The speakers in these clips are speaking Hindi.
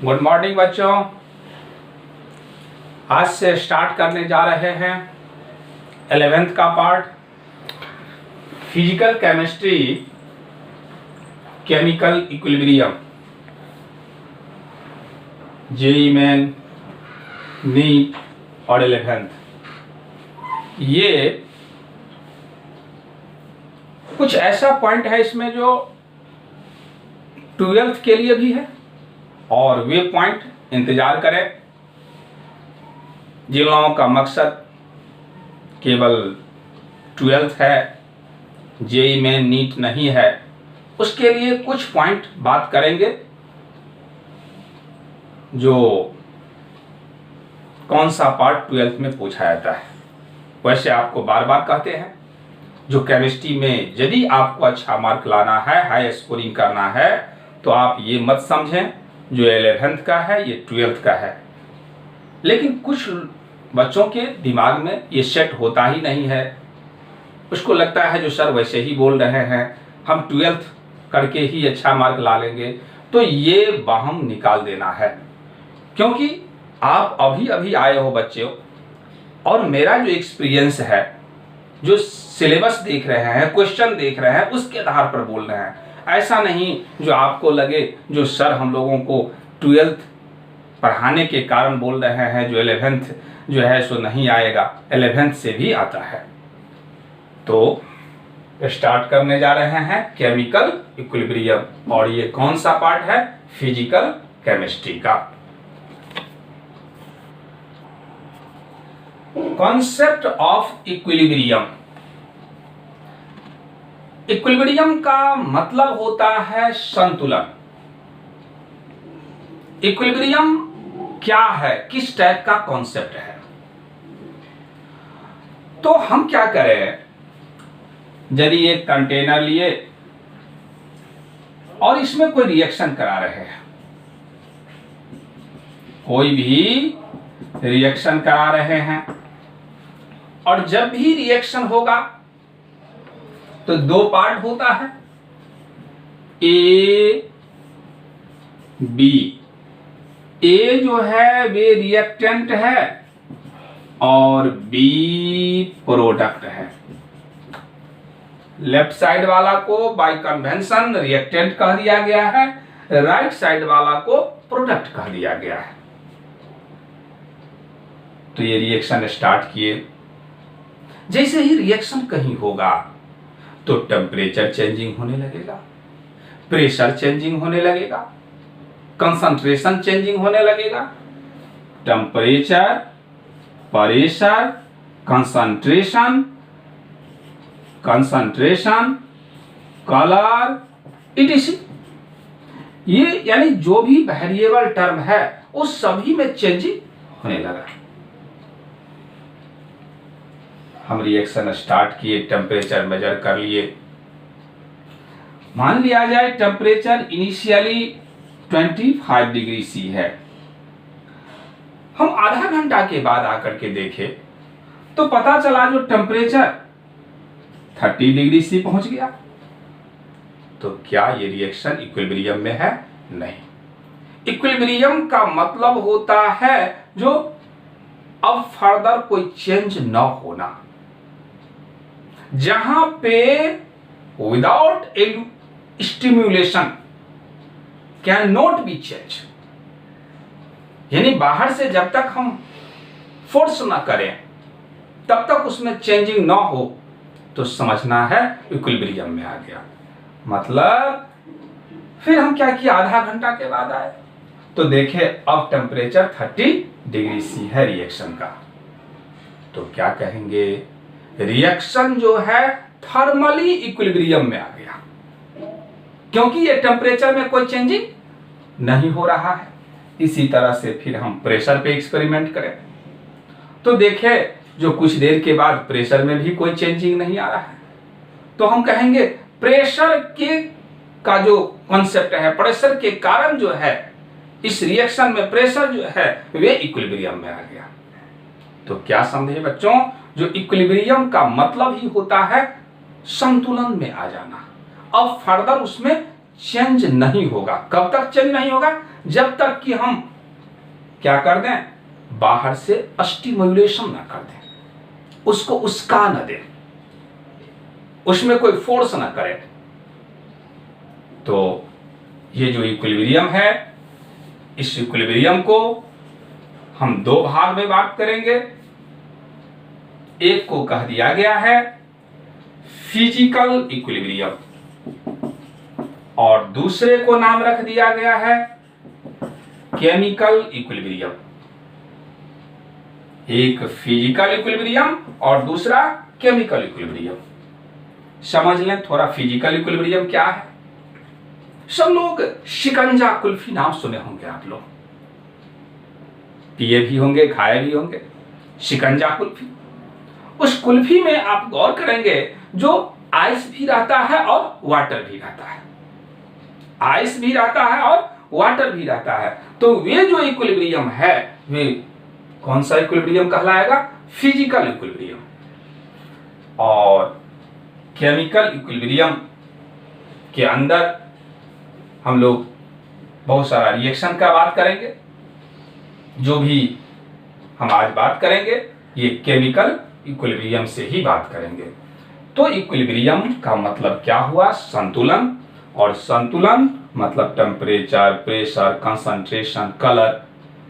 गुड मॉर्निंग बच्चों। आज से स्टार्ट करने जा रहे हैं 11th का part physical chemistry chemical equilibrium. JEE main, NEET और 11th। ये कुछ ऐसा पॉइंट है इसमें जो 12th के लिए भी है, और वे पॉइंट इंतजार करें जिन लोगों का मकसद केवल 12th है, जेईई में नीट नहीं है, उसके लिए कुछ पॉइंट बात करेंगे जो कौन सा पार्ट 12th में पूछा जाता है। वैसे आपको बार बार कहते हैं जो केमिस्ट्री में यदि आपको अच्छा मार्क लाना है, हाई स्कोरिंग करना है, तो आप ये मत समझें जो 11th का है ये 12th का है। लेकिन कुछ बच्चों के दिमाग में ये सेट होता ही नहीं है। उसको लगता है जो सर वैसे ही बोल रहे हैं, हम 12th करके ही अच्छा मार्क ला लेंगे। तो ये वहम निकाल देना है, क्योंकि आप अभी अभी आए हो बच्चों, और मेरा जो एक्सपीरियंस है, जो सिलेबस देख रहे हैं, क्वेश्चन देख रहे हैं, उसके आधार पर बोल रहे हैं। ऐसा नहीं जो आपको लगे जो सर हम लोगों को 12th पढ़ाने के कारण बोल रहे हैं, जो 11th जो है सो नहीं आएगा, 11th से भी आता है। तो स्टार्ट करने जा रहे हैं केमिकल इक्विलिब्रियम, और ये कौन सा पार्ट है? फिजिकल केमिस्ट्री का। Concept of equilibrium. इक्विलिब्रियम का मतलब होता है संतुलन। इक्विलिब्रियम क्या है, किस टाइप का कॉन्सेप्ट है? तो हम क्या करें, यदि एक कंटेनर लिए और इसमें कोई रिएक्शन करा रहे हैं, कोई भी रिएक्शन करा रहे हैं, और जब भी रिएक्शन होगा तो दो पार्ट होता है, ए बी। ए जो है वे रिएक्टेंट है और बी प्रोडक्ट है। लेफ्ट साइड वाला को बाय कन्वेंशन रिएक्टेंट कह दिया गया है, राइट साइड वाला को प्रोडक्ट कह दिया गया है। तो ये रिएक्शन स्टार्ट किए। जैसे ही रिएक्शन कहीं होगा तो टेम्परेचर चेंजिंग होने लगेगा, प्रेशर चेंजिंग होने लगेगा, कंसंट्रेशन चेंजिंग होने लगेगा। Temperature, pressure, concentration, colour, etc। ये यानी जो भी वेरिएबल टर्म है उस सभी में चेंजिंग होने लगा। हम रिएक्शन स्टार्ट किए, टेम्परेचर मेजर कर लिए। मान लिया जाए टेम्परेचर इनिशियली 25 डिग्री सी है। हम आधा घंटा के बाद आकर के देखे तो पता चला जो टेम्परेचर 30 डिग्री सी पहुंच गया। तो क्या ये रिएक्शन इक्विलिब्रियम में है? नहीं। इक्विलिब्रियम का मतलब होता है जो अब फर्दर कोई चेंज न होना, जहां पे without stimulation can not be change. यानी बाहर से जब तक हम फोर्स ना करें तब तक उसमें चेंजिंग ना हो, तो समझना है इक्विलिब्रियम में आ गया। मतलब फिर हम क्या किया, आधा घंटा के बाद आए तो देखे अब टेम्परेचर 30 डिग्री सी है रिएक्शन का। तो क्या कहेंगे, रिएक्शन जो है थर्मली इक्विलिब्रियम में आ गया, क्योंकि ये टेम्परेचर में कोई चेंजिंग नहीं हो रहा है। इसी तरह से फिर हम प्रेशर पे एक्सपेरिमेंट करें तो देखे जो कुछ देर के बाद प्रेशर में भी कोई चेंजिंग नहीं आ रहा है, तो हम कहेंगे प्रेशर के का जो कॉन्सेप्ट है, प्रेशर के कारण जो है इस रिएक्शन में प्रेशर जो है वे इक्विलिब्रियम में आ गया। तो क्या समझे बच्चों, जो इक्विलिब्रियम का मतलब ही होता है संतुलन में आ जाना। अब फर्दर उसमें चेंज नहीं होगा। कब तक चेंज नहीं होगा? जब तक कि हम क्या कर दें, बाहर से स्टिमुलेशन ना कर दें, उसको उसका न दें, उसमें कोई फोर्स ना करें। तो ये जो इक्विलिब्रियम है, इस इक्विलिब्रियम को हम दो भाग में बात करेंगे। एक को कह दिया गया है फिजिकल इक्विलिब्रियम और दूसरे को नाम रख दिया गया है केमिकल इक्विलिब्रियम। एक फिजिकल इक्विलिब्रियम और दूसरा केमिकल इक्विलिब्रियम। समझ लें थोड़ा फिजिकल इक्विलिब्रियम क्या है। सब लोग शिकंजा कुल्फी नाम सुने होंगे, आप लोग पिए भी होंगे, खाए भी होंगे। शिकंजा कुल्फी, उस कुल्फी में आप गौर करेंगे जो आइस भी रहता है और वाटर भी रहता है, आइस भी रहता है और वाटर भी रहता है। तो वे जो इक्विलिब्रियम है वे कौन सा इक्विलिब्रियम कहलाएगा? Physical equilibrium. और केमिकल इक्विलिब्रियम के अंदर हम लोग बहुत सारा रिएक्शन का बात करेंगे। जो भी हम आज बात करेंगे ये केमिकल इक्विलिब्रियम से ही बात करेंगे। तो इक्विलिब्रियम का मतलब क्या हुआ? संतुलन। और संतुलन मतलब टेम्परेचर, प्रेशर, कंसंट्रेशन, कलर।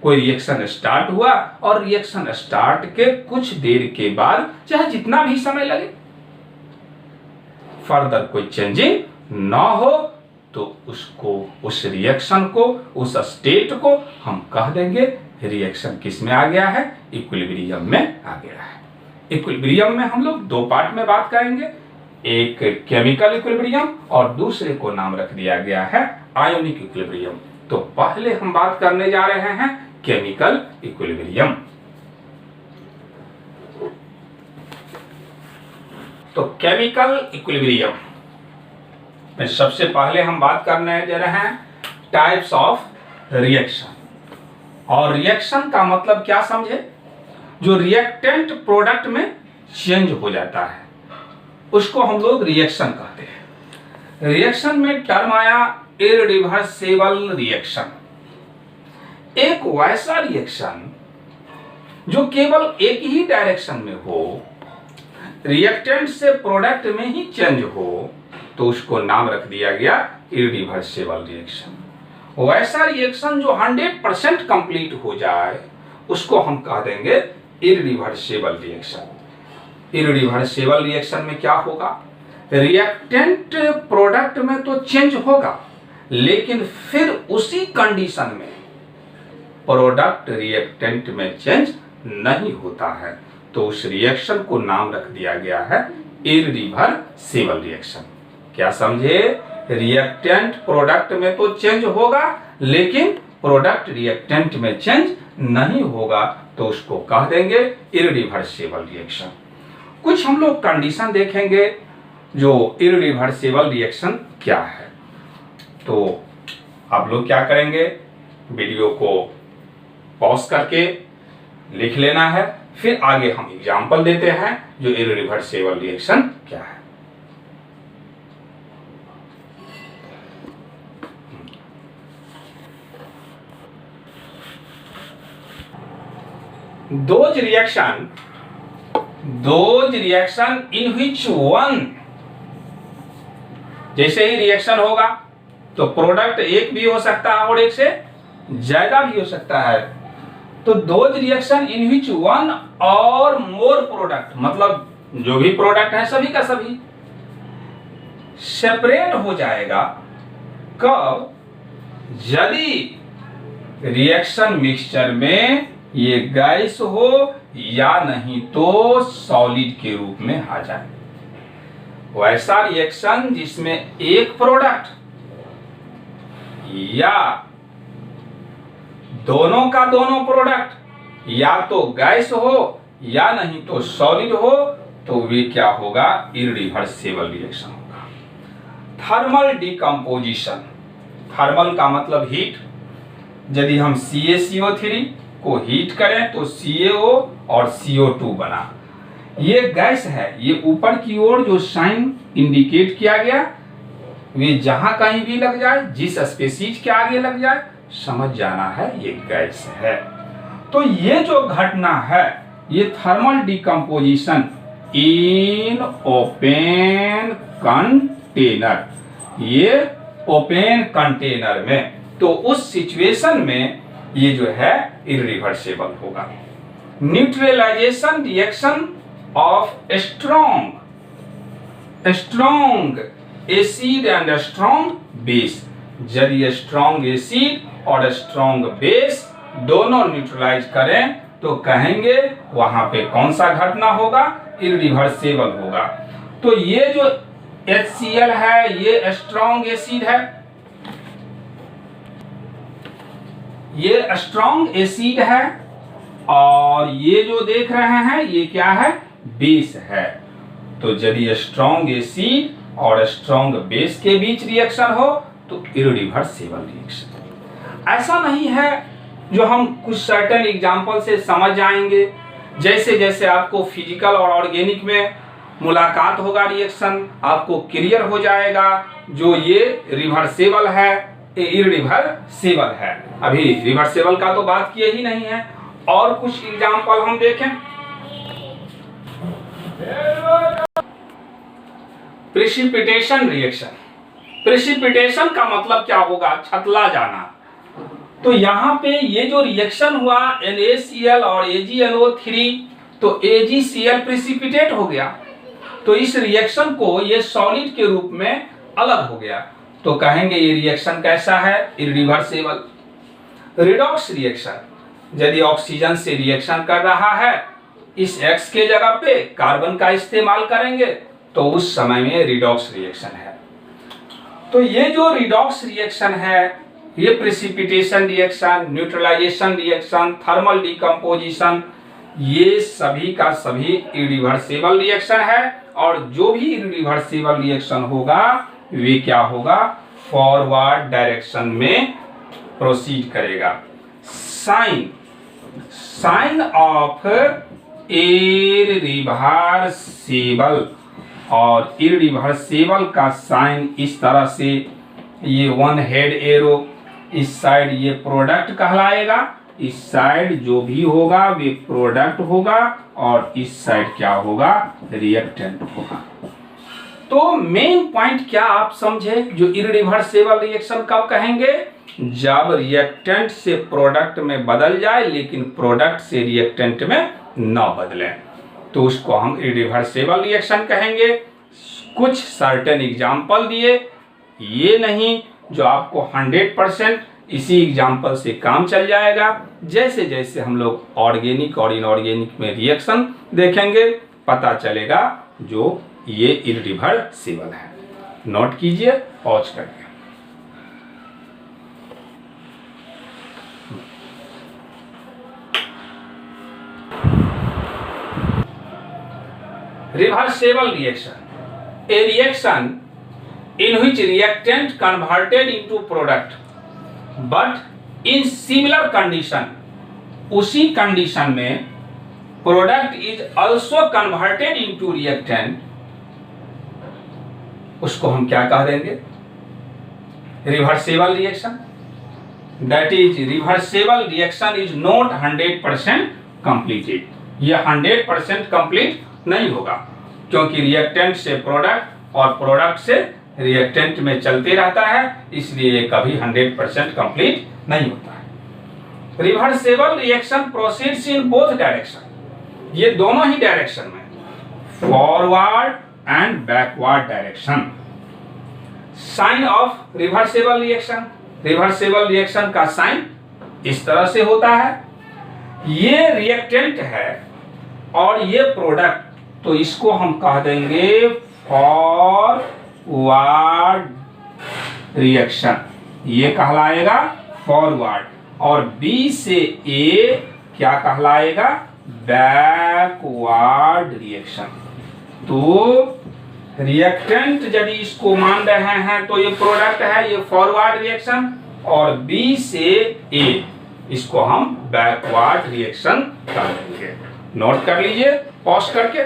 कोई रिएक्शन स्टार्ट हुआ और रिएक्शन स्टार्ट के कुछ देर के बाद, चाहे जितना भी समय लगे, फर्दर कोई चेंजिंग ना हो, तो उसको, उस रिएक्शन को, उस स्टेट को हम कह देंगे रिएक्शन किस में आ गया है? इक्विलिब्रियम में आ गया है। इक्विलिब्रियम में हम लोग दो पार्ट में बात करेंगे, एक केमिकल इक्विलिब्रियम और दूसरे को नाम रख दिया गया है आयोनिक इक्विलिब्रियम। तो पहले हम बात करने जा रहे हैं केमिकल इक्विलिब्रियम। तो केमिकल इक्विलिब्रियम में सबसे पहले हम बात करने जा रहे हैं टाइप्स ऑफ रिएक्शन। और रिएक्शन का मतलब क्या समझे? जो रिएक्टेंट प्रोडक्ट में चेंज हो जाता है उसको हम लोग रिएक्शन कहते हैं। रिएक्शन में टर्म आया इररिवर्सिबल रिएक्शन। एक वैसा रिएक्शन जो केवल एक ही डायरेक्शन में हो, रिएक्टेंट से प्रोडक्ट में ही चेंज हो, तो उसको नाम रख दिया गया इररिवर्सिबल रिएक्शन। वैसा रिएक्शन जो 100% कंप्लीट हो जाए उसको हम कह देंगे इररिवर्सिबल रिएक्शन। इररिवर्सिबल रिएक्शन में क्या होगा? रिएक्टेंट प्रोडक्ट में तो चेंज होगा, लेकिन फिर उसी कंडीशन में प्रोडक्ट रिएक्टेंट में चेंज नहीं होता है, तो उस रिएक्शन को नाम रख दिया गया है इररिवर्सिबल रिएक्शन। क्या समझे? रिएक्टेंट प्रोडक्ट में तो चेंज होगा, लेकिन प्रोडक्ट रिएक्टेंट में चेंज नहीं होगा, तो उसको कह देंगे इररिवर्सिबल रिएक्शन। कुछ हम लोग कंडीशन देखेंगे जो इररिवर्सिबल रिएक्शन क्या है। तो आप लोग क्या करेंगे, वीडियो को पॉज करके लिख लेना है, फिर आगे हम एग्जांपल देते हैं जो इररिवर्सिबल रिएक्शन क्या है। Those reaction in which one, जैसे ही रिएक्शन होगा तो प्रोडक्ट एक भी हो सकता है और एक से ज्यादा भी हो सकता है। तो those reaction in which one और मोर प्रोडक्ट, मतलब जो भी प्रोडक्ट है सभी का सभी सेपरेट हो जाएगा। कब? यदि रिएक्शन मिक्सचर में ये गैस हो या नहीं तो सॉलिड के रूप में आ जाए। वैसा रिएक्शन जिसमें एक प्रोडक्ट या दोनों का दोनों प्रोडक्ट या तो गैस हो या नहीं तो सॉलिड हो, तो वे क्या होगा? इररिवर्सिबल रिएक्शन होगा। थर्मल डिकम्पोजिशन, थर्मल का मतलब हीट। यदि हम CaCO3 को हीट करें तो CaO और CO2 बना। ये गैस है, ये ऊपर की ओर जो साइन इंडिकेट किया गया वे जहां कहीं भी लग जाए, जिस स्पेसीज के आगे लग जाए, समझ जाना है ये गैस है। तो ये जो घटना है ये thermal decomposition in open container, ये ओपन कंटेनर में, तो उस सिचुएशन में ये जो है इरिवर्सिबल होगा। Neutralisation reaction of strong acid and strong base, यदि स्ट्रॉन्ग एसिड और स्ट्रॉन्ग बेस दोनों न्यूट्रलाइज करें तो कहेंगे वहां पे कौन सा घटना होगा, इरिवर्सिबल होगा। तो ये जो HCl है ये स्ट्रॉन्ग एसिड है, ये स्ट्रॉन्ग एसिड है, और ये जो देख रहे हैं ये क्या है, बेस है। तो यदि स्ट्रॉन्ग एसिड और स्ट्रॉन्ग बेस के बीच रिएक्शन हो तो इरिवर्सिबल रिएक्शन। ऐसा नहीं है जो हम कुछ सर्टेन एग्जांपल से समझ जाएंगे, जैसे जैसे आपको फिजिकल और ऑर्गेनिक में मुलाकात होगा रिएक्शन आपको क्लियर हो जाएगा जो ये रिवर्सिबल है, इरिवर्सिबल है। अभी रिवर्सिबल का तो बात किए ही नहीं है। और कुछ एग्जांपल हम देखें। प्रेसिपिटेशन रिएक्शन, प्रेसिपिटेशन का मतलब क्या होगा, छतला जाना। तो यहाँ पे ये जो रिएक्शन हुआ NaCl और AgNO3, तो AgCl प्रेसिपिटेट हो गया, तो इस रिएक्शन को ये सॉलिड के रूप में अलग हो गया, तो कहेंगे ये रिएक्शन कैसा है, इरिवर्सिबल। रिडॉक्स रिएक्शन, यदि ऑक्सीजन से रिएक्शन कर रहा है, इस X के जगह पे कार्बन का इस्तेमाल करेंगे तो उस समय में रिडॉक्स रिएक्शन है। तो ये जो रिडॉक्स रिएक्शन है ये precipitation reaction, neutralisation reaction, thermal decomposition, ये सभी का सभी इरिवर्सिबल रिएक्शन है। और जो भी इरिवर्सिबल रिएक्शन होगा वे क्या होगा, फॉरवर्ड डायरेक्शन में प्रोसीड करेगा। साइन ऑफ इरिवर्सिबल, और इरिवर्सिबल का साइन इस तरह से, ये वन हेड एरो, इस साइड ये प्रोडक्ट कहलाएगा, इस साइड जो भी होगा वे प्रोडक्ट होगा, और इस साइड क्या होगा, रिएक्टेंट होगा। तो मेन पॉइंट क्या आप समझे, जो इरिवर्सिबल रिएक्शन कब कहेंगे, जब रिएक्टेंट से प्रोडक्ट में बदल जाए लेकिन प्रोडक्ट से रिएक्टेंट में न बदले, तो उसको हम इरिवर्सिबल रिएक्शन कहेंगे। कुछ सर्टेन एग्जाम्पल दिए, ये नहीं जो आपको 100% इसी एग्जाम्पल से काम चल जाएगा। जैसे जैसे हम लोग ऑर्गेनिक और इनऑर्गेनिक में रिएक्शन देखेंगे पता चलेगा जो ये इरिवर्सिबल है। नोट कीजिए पॉज करके। Reversible reaction, a reaction in which reactant converted into product, but in similar condition, उसी कंडीशन में product is also converted into reactant, उसको हम क्या कह देंगे, reversible reaction. That is reversible reaction is not 100% completed, यह 100% कंप्लीट नहीं होगा, क्योंकि रिएक्टेंट से प्रोडक्ट और प्रोडक्ट से रिएक्टेंट में चलते रहता है, इसलिए ये कभी 100% कंप्लीट नहीं होता है। Reversible reaction proceeds in both direction, ये दोनों ही डायरेक्शन में, forward and backward direction. Sign of reversible reaction, reversible reaction का साइन इस तरह से होता है, ये रिएक्टेंट है और ये प्रोडक्ट, तो इसको हम कह देंगे फॉरवर्ड रिएक्शन, ये कहलाएगा फॉरवर्ड, और बी से ए क्या कहलाएगा, बैकवर्ड रिएक्शन। तो रिएक्टेंट यदि इसको मान रहे हैं तो ये प्रोडक्ट है, ये फॉरवर्ड रिएक्शन, और बी से ए इसको हम बैकवर्ड रिएक्शन कर देंगे। नोट कर लीजिए पॉज करके।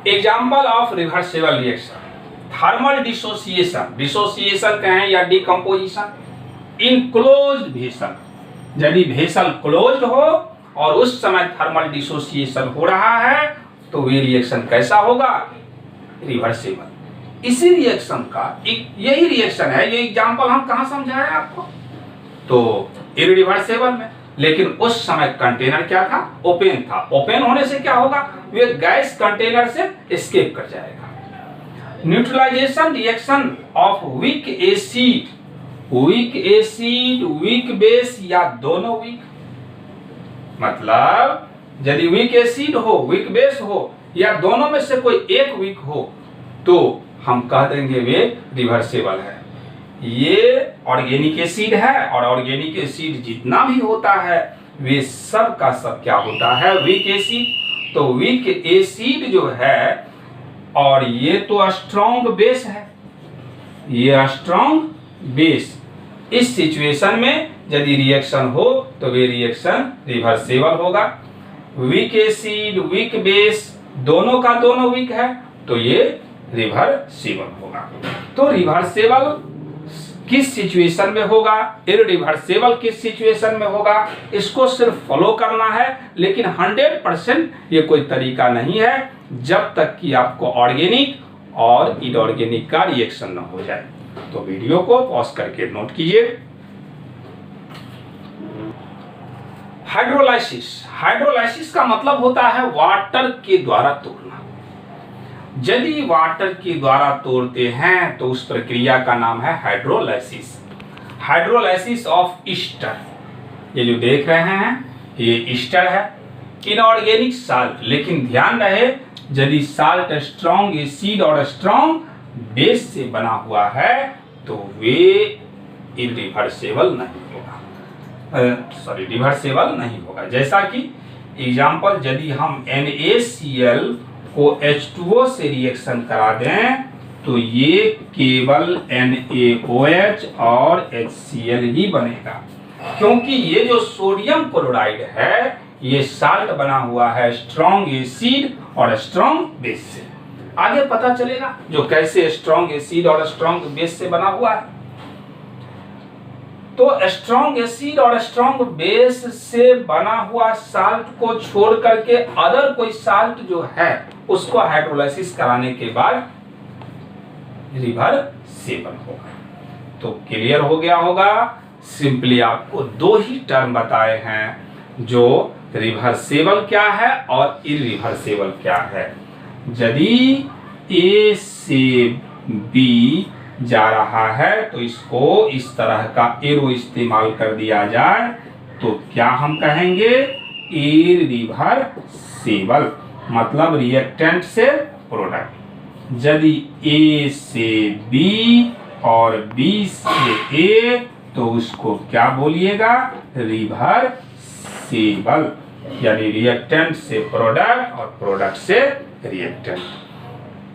Example of reversible reaction, thermal dissociation, dissociation कहें या डिकम्पोजिशन इन क्लोज्ड वेसल। यदि वेसल क्लोज्ड हो और उस समय थर्मल डिसोसिएशन हो रहा है तो वे रिएक्शन कैसा होगा? रिवर्सिबल। इसी रिएक्शन का यही रिएक्शन है, ये एग्जाम्पल हम कहाँ समझाए आपको? तो इरिवर्सिबल में। लेकिन उस समय कंटेनर क्या था? ओपन था। ओपन होने से क्या होगा? वे गैस कंटेनर से एस्केप कर जाएगा। Neutralisation reaction of weak acid, weak acid, weak base या दोनों वीक। मतलब यदि वीक एसिड हो, वीक बेस हो या दोनों में से कोई एक वीक हो तो हम कह देंगे वे रिवर्सिबल है। ये ऑर्गेनिक एसिड है और ऑर्गेनिक एसिड जितना भी होता है वे सब का सब क्या होता है? Weak acid. तो वीक एसिड जो है और ये तो स्ट्रॉन्ग बेस है, ये स्ट्रॉन्ग बेस। इस सिचुएशन में यदि रिएक्शन हो तो वे रिएक्शन रिवर्सिबल होगा। वीक एसिड, वीक बेस दोनों का दोनों वीक है तो ये रिवर्सिबल होगा। तो रिवर्सिबल किस सिचुएशन में होगा, इरिवर्सिबल किस सिचुएशन में होगा, इसको सिर्फ फॉलो करना है। लेकिन 100% ये कोई तरीका नहीं है जब तक कि आपको ऑर्गेनिक और इनऑर्गेनिक का रिएक्शन न हो जाए। तो वीडियो को पॉज करके नोट कीजिए। हाइड्रोलाइसिस, हाइड्रोलाइसिस का मतलब होता है वाटर के द्वारा तोड़ना। यदि वाटर के द्वारा तोड़ते हैं तो उस प्रक्रिया का नाम है हाइड्रोलाइसिस। हाइड्रोलाइसिस ऑफ ईस्टर, ये जो देख रहे हैं ये ईस्टर है। इनऑर्गेनिक साल्ट, लेकिन ध्यान रहे यदि साल्ट स्ट्रॉन्ग एसिड और स्ट्रॉन्ग बेस से बना हुआ है तो वे इरिवर्सिबल नहीं होगा, रिवर्सिबल नहीं होगा। जैसा कि एग्जाम्पल, यदि हम NaCl को H2O से रिएक्शन करा दें तो ये केवल NaOH और HCl ही बनेगा, क्योंकि ये जो सोडियम क्लोराइड है ये साल्ट बना हुआ है स्ट्रॉन्ग एसिड और स्ट्रॉन्ग बेस से। आगे पता चलेगा जो कैसे स्ट्रॉन्ग एसिड और स्ट्रॉन्ग बेस से बना हुआ है। तो स्ट्रॉन्ग एसिड और स्ट्रॉन्ग बेस से बना हुआ साल्ट को छोड़ करके अदर कोई साल्ट जो है उसको हाइड्रोलाइसिस कराने के बाद रिवर्सिबल होगा। तो क्लियर हो गया होगा। सिंपली आपको दो ही टर्म बताए हैं जो रिवर्सिबल क्या है और इरिवर्सिबल क्या है। यदि A से B जा रहा है तो इसको इस तरह का एरो इस्तेमाल कर दिया जाए तो क्या हम कहेंगे? इरिवर्सिबल, मतलब रिएक्टेंट से प्रोडक्ट। यदि A से B और B से A तो उसको क्या बोलिएगा? रिवर्सिबल, यानी रिएक्टेंट से प्रोडक्ट और प्रोडक्ट से रिएक्टेंट।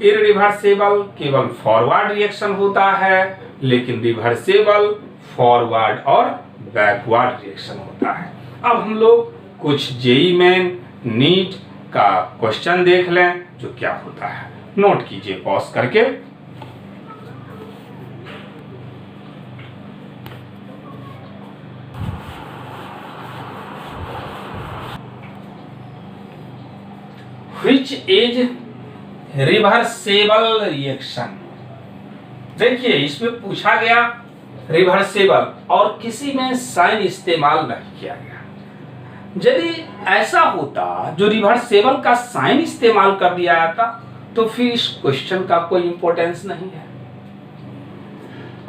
इरिवर्सिबल केवल फॉरवर्ड रिएक्शन होता है, लेकिन रिवर्सिबल फॉरवर्ड और बैकवर्ड रिएक्शन होता है। अब हम लोग कुछ जेईई मेन, नीट का क्वेश्चन देख लें जो क्या होता है। नोट कीजिए पॉज करके। Which is reversible reaction? देखिए इसमें पूछा गया रिवर्सिबल और किसी में साइन इस्तेमाल नहीं किया गया। यदि ऐसा होता जो रिवर्सिबल का साइन इस्तेमाल कर दिया जाता तो फिर इस क्वेश्चन का कोई इंपॉर्टेंस नहीं है।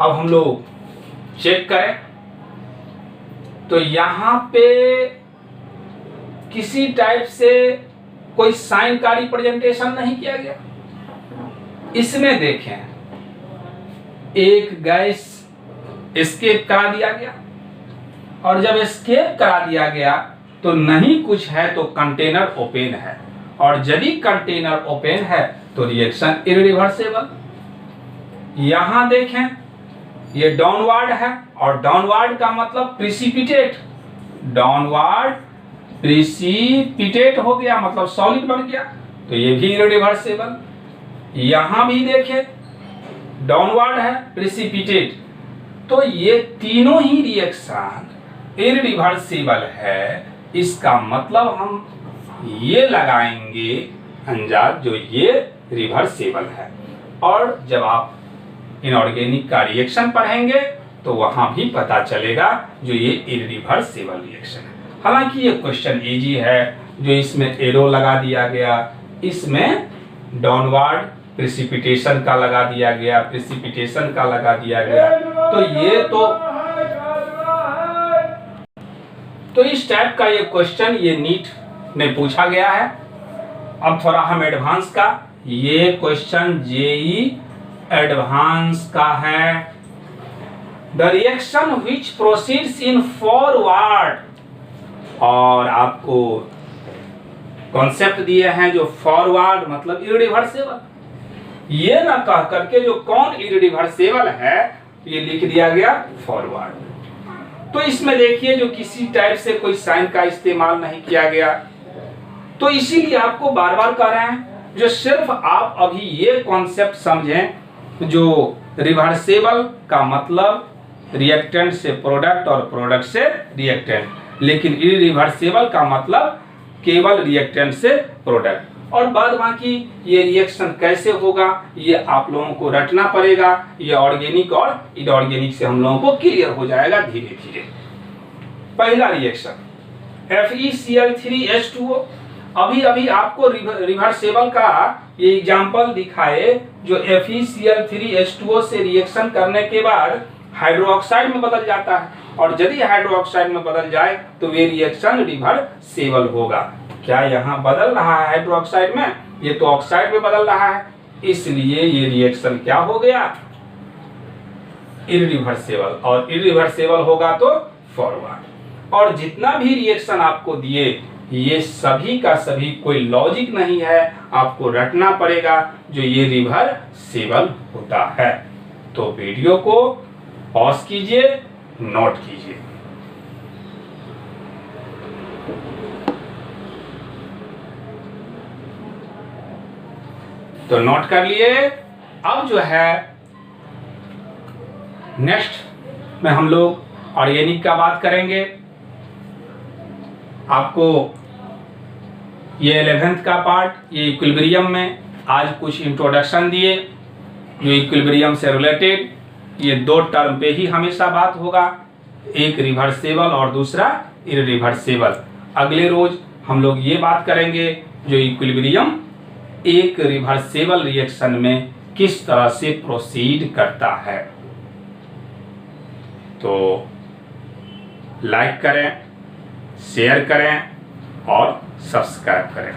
अब हम लोग चेक करें तो यहां पे किसी टाइप से कोई साइन का रिप्रेजेंटेशन नहीं किया गया। इसमें देखें एक गैस एस्केप करा दिया गया और जब एस्केप करा दिया गया तो नहीं कुछ है तो कंटेनर ओपन है, और यदि कंटेनर ओपन है तो रिएक्शन इरिवर्सिबल। यहां देखें ये डाउनवर्ड है और डाउनवर्ड का मतलब प्रिसिपिटेट, डाउनवर्ड प्रिसिपिटेट हो गया मतलब सॉलिड बन गया। तो ये भी इररिवर्सिबल। यहां भी देखें डाउनवर्ड है प्रेसिपिटेट, तो ये तीनों ही रिएक्शन इररिवर्सिबल है। इसका मतलब हम ये लगाएंगे अंजाद जो ये रिवर्सिबल है। और जब आप इनऑर्गेनिक का रिएक्शन पढ़ेंगे तो वहां भी पता चलेगा जो ये इररिवर्सिबल रिएक्शन है। हालांकि ये क्वेश्चन इजी है, जो इसमें एरो लगा दिया गया, इसमें डाउनवर्ड प्रेसिपिटेशन का लगा दिया गया, प्रेसिपिटेशन का लगा दिया गया, तो ये तो इस टाइप का ये क्वेश्चन ये नीट में पूछा गया है। अब थोड़ा हम एडवांस का, ये क्वेश्चन जेई एडवांस का है। The reaction which proceeds in forward, और आपको कॉन्सेप्ट दिए हैं जो फॉरवर्ड मतलब इररिवर्सिबल। ये ना कह करके जो कौन इररिवर्सिबल है ये लिख दिया गया फॉरवर्ड। तो इसमें देखिए जो किसी टाइप से कोई साइन का इस्तेमाल नहीं किया गया, तो इसीलिए आपको बार बार कह रहे हैं जो सिर्फ आप अभी ये कॉन्सेप्ट समझें जो रिवर्सिबल का मतलब रिएक्टेंट से प्रोडक्ट और प्रोडक्ट से रिएक्टेंट, लेकिन इररिवर्सिबल का मतलब केवल रिएक्टेंट से प्रोडक्ट। और बाद बाकी ये रिएक्शन कैसे होगा ये आप लोगों को रटना पड़ेगा। ये ऑर्गेनिक और इनऑर्गेनिक से हम लोगों को क्लियर हो जाएगा धीरे धीरे। पहला रिएक्शन FeCl3H2O। अभी अभी आपको रिवर्सिबल का ये एग्जांपल दिखाए जो FeCl3H2O से रिएक्शन करने के बाद हाइड्रोक्साइड में बदल जाता है, और यदि हाइड्रोक्साइड में बदल जाए तो ये रिएक्शन रिवर्सिबल होगा। क्या यहाँ बदल रहा है हाइड्रोक्साइड में? ये तो ऑक्साइड में बदल रहा है, इसलिए ये रिएक्शन क्या हो गया? इररिवर्सिबल। और इररिवर्सिबल होगा तो फॉरवर्ड। और जितना भी रिएक्शन आपको दिए ये सभी का सभी कोई लॉजिक नहीं है, आपको रटना पड़ेगा जो ये रिवर्सिबल होता है। तो वीडियो को पॉज कीजिए, नोट कीजिए। तो नोट कर लिए। अब जो है नेक्स्ट में हम लोग ऑर्गेनिक का बात करेंगे। आपको ये 11th का पार्ट ये इक्विलिब्रियम में आज कुछ इंट्रोडक्शन दिए जो इक्विलिब्रियम से रिलेटेड। ये दो टर्म पे ही हमेशा बात होगा, एक रिवर्सिबल और दूसरा इररिवर्सिबल। अगले रोज हम लोग ये बात करेंगे जो इक्विलिब्रियम एक रिवर्सिबल रिएक्शन में किस तरह से प्रोसीड करता है। तो लाइक करें, शेयर करें और सब्सक्राइब करें।